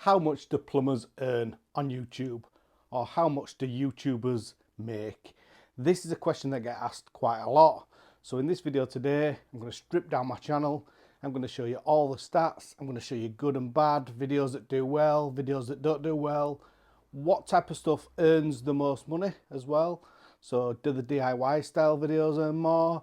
how much do plumbers earn on YouTube, or how much do YouTubers make? This is a question that gets asked quite a lot. So in this video today, I'm going to strip down my channel. I'm going to show you all the stats. I'm going to show you good and bad, videos that do well, videos that don't do well, what type of stuff earns the most money as well. So do the DIY style videos earn more?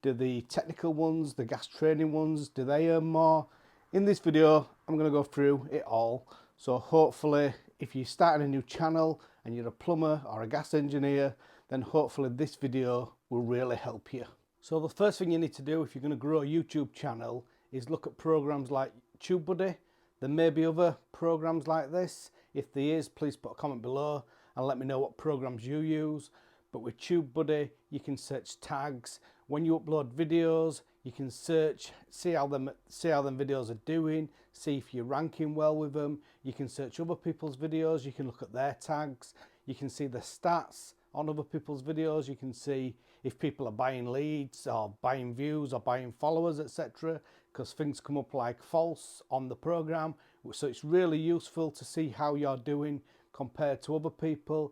Do the technical ones, the gas training ones, do they earn more? In this video, I'm going to go through it all. So hopefully, if you're starting a new channel and you're a plumber or a gas engineer, then hopefully this video will really help you. So the first thing you need to do if you're going to grow a YouTube channel is look at programs like TubeBuddy. There may be other programs like this. If there is, please put a comment below and let me know what programs you use. But with TubeBuddy, you can search tags. When you upload videos, you can search, see how them videos are doing, see if you're ranking well with them. You can search other people's videos, you can look at their tags, you can see the stats on other people's videos, you can see if people are buying leads or buying views or buying followers, etc. because things come up like false on the program. So it's really useful to see how you're doing compared to other people.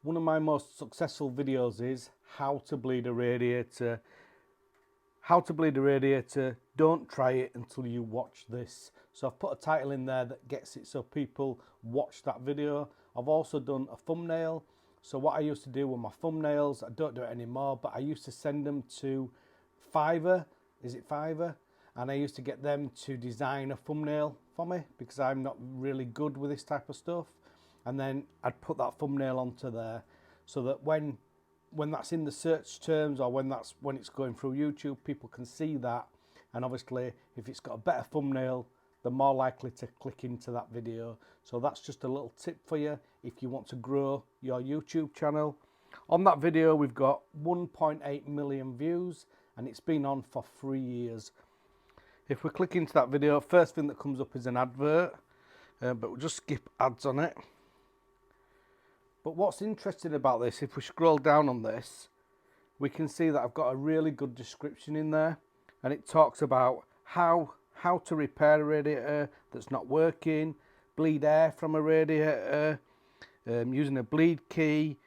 One of my most successful videos is how to bleed a radiator. How to bleed a radiator, don't try it until you watch this. So I've put a title in there that gets it so people watch that video. I've also done a thumbnail. So what I used to do with my thumbnails, I don't do it anymore, but I used to send them to Fiverr, is it Fiverr? And I used to get them to design a thumbnail for me because I'm not really good with this type of stuff. And then I'd put that thumbnail onto there so that when that's in the search terms or when it's going through YouTube, people can see that. And obviously, if it's got a better thumbnail, they're more likely to click into that video. So that's just a little tip for you if you want to grow your YouTube channel. On that video, we've got 1.8 million views and it's been on for 3 years. If we click into that video, first thing that comes up is an advert, but we'll just skip ads on it. But what's interesting about this, if we scroll down on this, we can see that I've got a really good description in there, and it talks about how to repair a radiator that's not working, bleed air from a radiator, using a bleed key,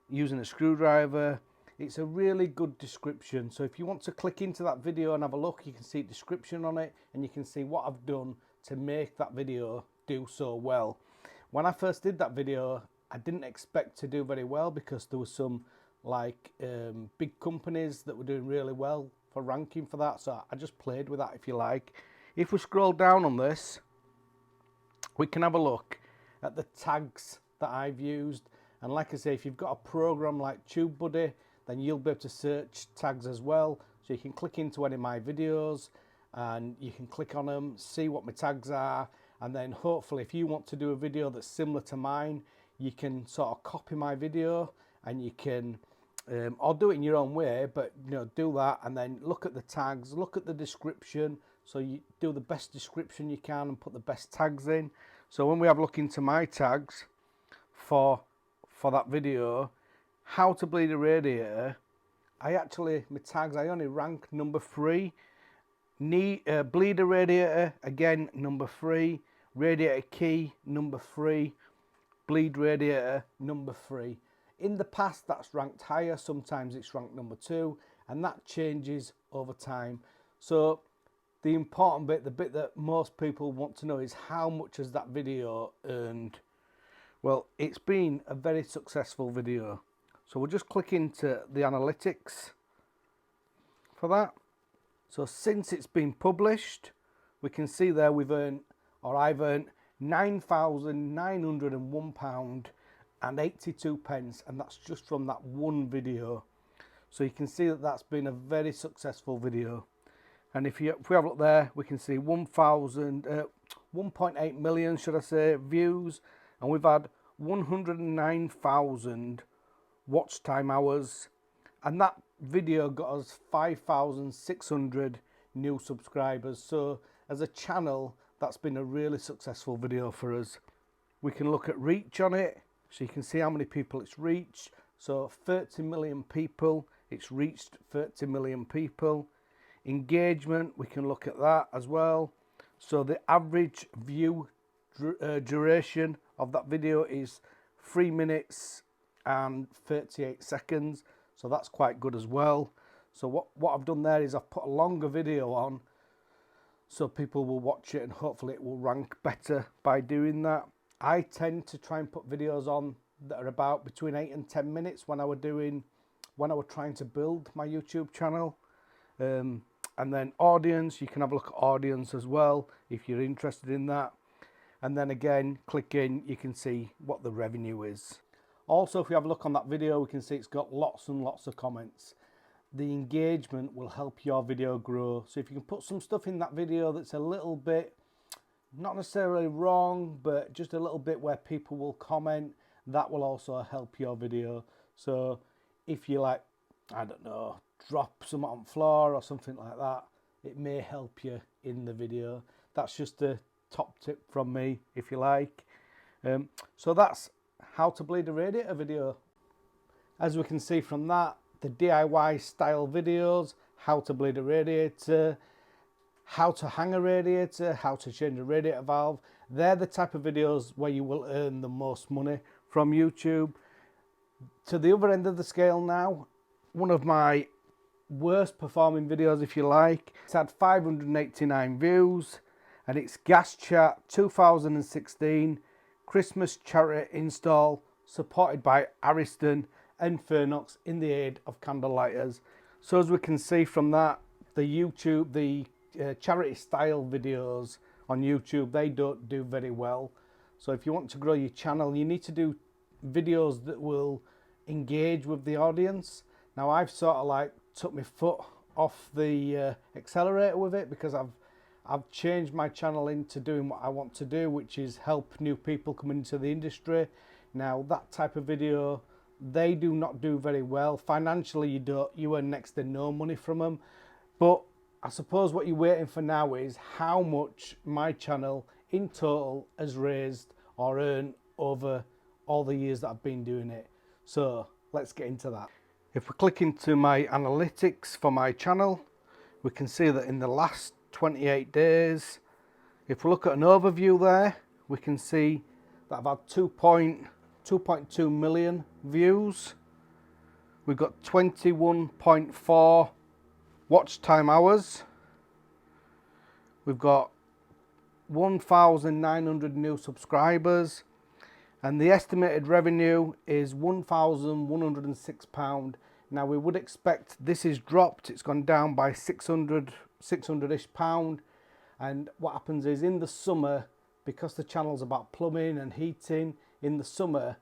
using a screwdriver. It's a really good description. So if you want to click into that video and have a look, you can see a description on it and you can see what I've done to make that video do so well. When I first did that video, I didn't expect to do very well because there was some like big companies that were doing really well for ranking for that. So I just played with that, if you like. If we scroll down on this, we can have a look at the tags that I've used. And like I say, if you've got a program like TubeBuddy, then you'll be able to search tags as well. So you can click into any of my videos and you can click on them, see what my tags are. And then hopefully if you want to do a video that's similar to mine, you can sort of copy my video and you can, or do it in your own way, but you know, do that and then look at the tags, look at the description. So you do the best description you can and put the best tags in. So when we have a look into my tags for that video, how to bleed a radiator, my tags, I only rank number 3. Bleed a radiator, again, number 3. Radiator key, number 3. Bleed radiator, number 3. In the past, that's ranked higher. Sometimes it's ranked number 2, and that changes over time. So the important bit, the bit that most people want to know is how much has that video earned? Well, it's been a very successful video. So we'll just click into the analytics for that. So since it's been published, we can see there I've earned £9,901.82, and that's just from that one video. So you can see that that's been a very successful video. And if we have a look there, we can see 1.8 million, should I say, views, and we've had 109,000 watch time hours, and that video got us 5,600 new subscribers. So as a channel, that's been a really successful video for us. We can look at reach on it, so you can see how many people it's reached. So 30 million people, it's reached 30 million people. Engagement, we can look at that as well. So the average view duration of that video is 3 minutes and 38 seconds, so that's quite good as well. So what I've done there is I've put a longer video on so people will watch it and hopefully it will rank better by doing that. I tend to try and put videos on that are about between 8 and 10 minutes when I was trying to build my YouTube channel. And then audience, you can have a look at audience as well if you're interested in that. And then again, click in, you can see what the revenue is. Also, if you have a look on that video, we can see it's got lots and lots of comments. The engagement will help your video grow. So if you can put some stuff in that video that's a little bit, not necessarily wrong, but just a little bit where people will comment, that will also help your video. So if you like, I don't know, drop some on the floor or something like that, it may help you in the video. That's just a top tip from me, if you like. So that's how to bleed a radiator video. As we can see from that, the DIY style videos, how to bleed a radiator, how to hang a radiator, how to change a radiator valve, they're the type of videos where you will earn the most money from YouTube. To the other end of the scale now, one of my worst performing videos, if you like, it's had 589 views, and it's Gas Chat 2016 Christmas charity install supported by Ariston and Fernox in the aid of candlelighters. So as we can see from that, the charity style videos on YouTube, they don't do very well. So if you want to grow your channel, you need to do videos that will engage with the audience. Now I've sort of like took my foot off the accelerator with it, because I've changed my channel into doing what I want to do, which is help new people come into the industry. Now that type of video, they do not do very well financially. You earn next to no money from them. But I suppose what you're waiting for now is how much my channel in total has raised or earned over all the years that I've been doing it. So let's get into that. If we click into my analytics for my channel, we can see that in the last 28 days, if we look at an overview there, we can see that I've had 2.2 million views. We've got 21.4 watch time hours. We've got 1,900 new subscribers, and the estimated revenue is £1,106. Now we would expect this is dropped, it's gone down by 600-ish pound. And what happens is in the summer, because the channel's about plumbing and heating, in the summer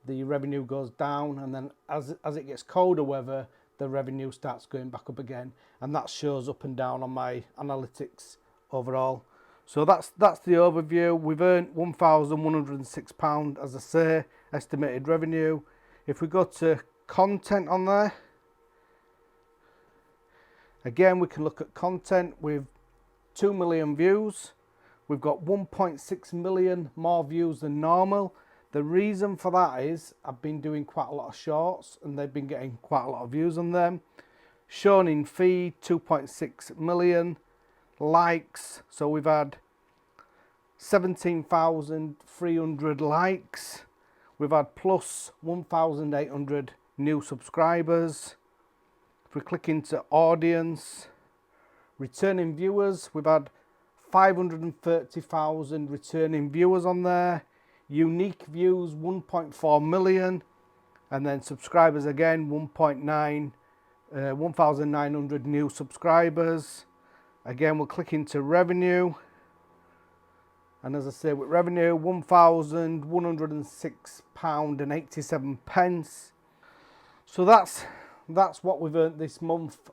the revenue goes down, and then as it gets colder weather, the revenue starts going back up again, and that shows up and down on my analytics overall. So that's the overview. We've earned £1,106, as I say, estimated revenue. If we go to content on there, again we can look at content with 2 million views. We've got 1.6 million more views than normal. The reason for that is I've been doing quite a lot of shorts and they've been getting quite a lot of views on them. Shown in feed, 2.6 million likes. So we've had 17,300 likes. We've had plus 1,800 new subscribers. If we click into audience, returning viewers, we've had 530,000 returning viewers on there. Unique views 1.4 million, and then subscribers again 1,900 new subscribers. Again, we'll click into revenue, and as I say, with revenue £1,106.87. So that's what we've earned this month.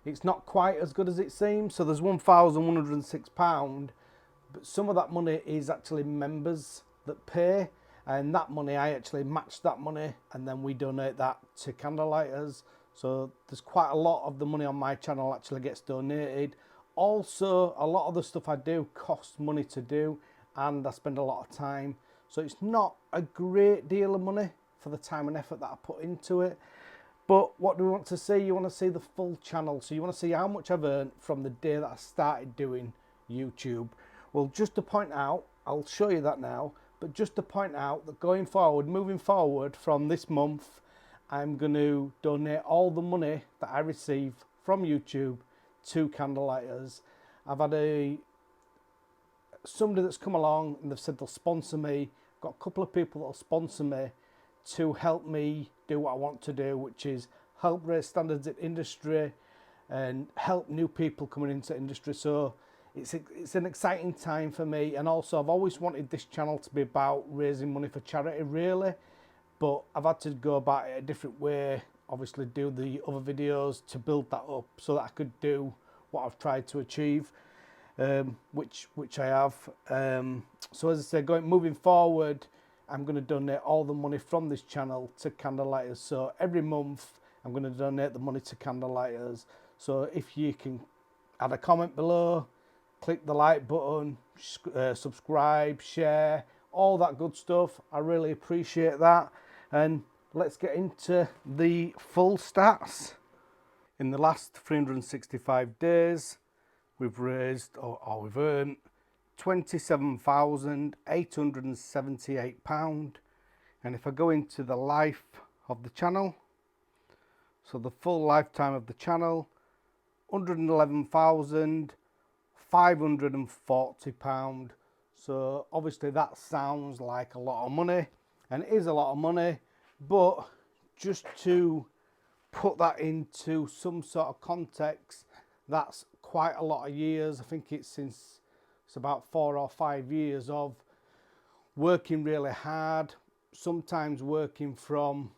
It's not quite as good as it seems. So there's £1,106, but some of that money is actually members that pay, and that money, I actually match that money and then we donate that to candlelighters. So there's quite a lot of the money on my channel actually gets donated. Also, a lot of the stuff I do costs money to do, and I spend a lot of time. So it's not a great deal of money for the time and effort that I put into it. But what do we want to see? You want to see the full channel. So you want to see how much I've earned from the day that I started doing YouTube. Well, just to point out, I'll show you that now. But just to point out that going forward, moving forward from this month, I'm going to donate all the money that I receive from YouTube to Candlelighters. I've had somebody that's come along and they've said they'll sponsor me. I've got a couple of people that'll sponsor me to help me do what I want to do, which is help raise standards in industry and help new people coming into industry. So it's an exciting time for me, and also I've always wanted this channel to be about raising money for charity, really, but I've had to go about it a different way, obviously do the other videos to build that up so that I could do what I've tried to achieve, which I have. So as I say, moving forward, I'm going to donate all the money from this channel to Candlelighters. So every month I'm going to donate the money to Candlelighters. So if you can add a comment below, click the like button, subscribe, share, all that good stuff. I really appreciate that. And let's get into the full stats. In the last 365 days, we've raised or we've earned £27,878. And if I go into the life of the channel, so the full lifetime of the channel, £111,540. So obviously that sounds like a lot of money, and it is a lot of money, but just to put that into some sort of context, that's quite a lot of years. I think it's about 4 or 5 years of working really hard, sometimes working from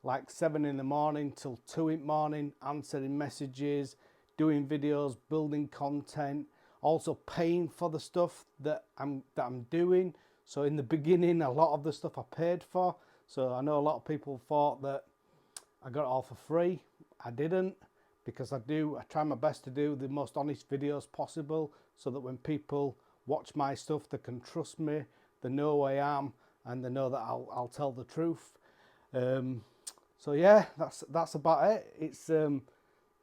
like 7 in the morning till 2 in the morning, answering messages, doing videos, building content, also paying for the stuff that I'm doing. So in the beginning, a lot of the stuff I paid for. So I know a lot of people thought that I got it all for free. I didn't, because I try my best to do the most honest videos possible, so that when people watch my stuff, they can trust me, they know who I am, and they know that I'll tell the truth. So yeah, that's about it.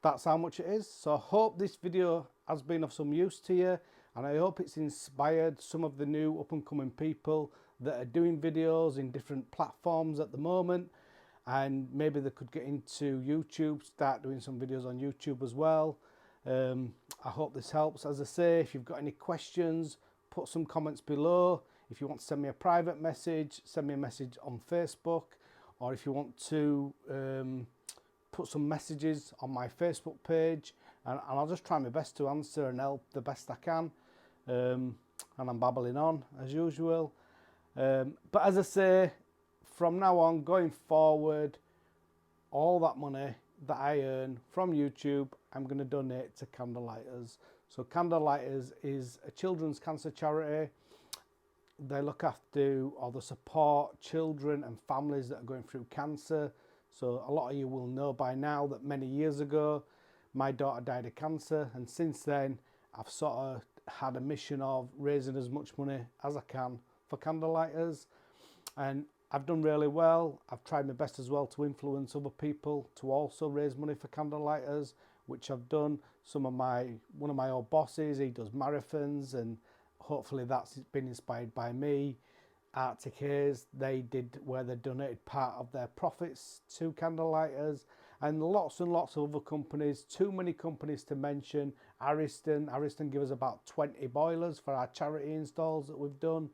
That's how much it is. So I hope this video has been of some use to you, and I hope it's inspired some of the new up and coming people that are doing videos in different platforms at the moment, and maybe they could get into YouTube, start doing some videos on YouTube as well. I hope this helps. As I say, if you've got any questions, put some comments below. If you want to send me a private message, send me a message on Facebook, or if you want to put some messages on my Facebook page, and I'll just try my best to answer and help the best I can. And I'm babbling on as usual. But as I say, from now on, going forward, all that money that I earn from YouTube, I'm going to donate to Candlelighters. So Candlelighters is a children's cancer charity. They look after or they support children and families that are going through cancer. So a lot of you will know by now that many years ago, my daughter died of cancer, and since then I've sort of had a mission of raising as much money as I can for Candlelighters, and I've done really well. I've tried my best as well to influence other people to also raise money for Candlelighters, which I've done. One of my old bosses, he does marathons, and hopefully that's been inspired by me. Arctic Haze, they donated part of their profits to Candlelighters, and lots of other companies, too many companies to mention. Ariston give us about 20 boilers for our charity installs that we've done.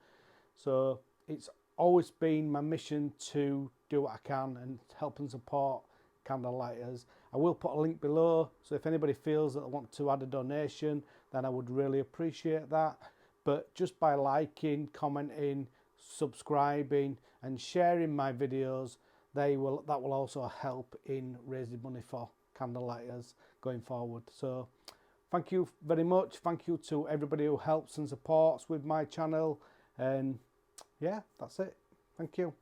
So it's always been my mission to do what I can and help and support Candlelighters. I will put a link below, so if anybody feels that they want to add a donation, then I would really appreciate that. But just by liking, commenting, subscribing and sharing my videos, that will also help in raising money for Candlelighters going forward. So thank you very much. Thank you to everybody who helps and supports with my channel, and yeah, that's it. Thank you.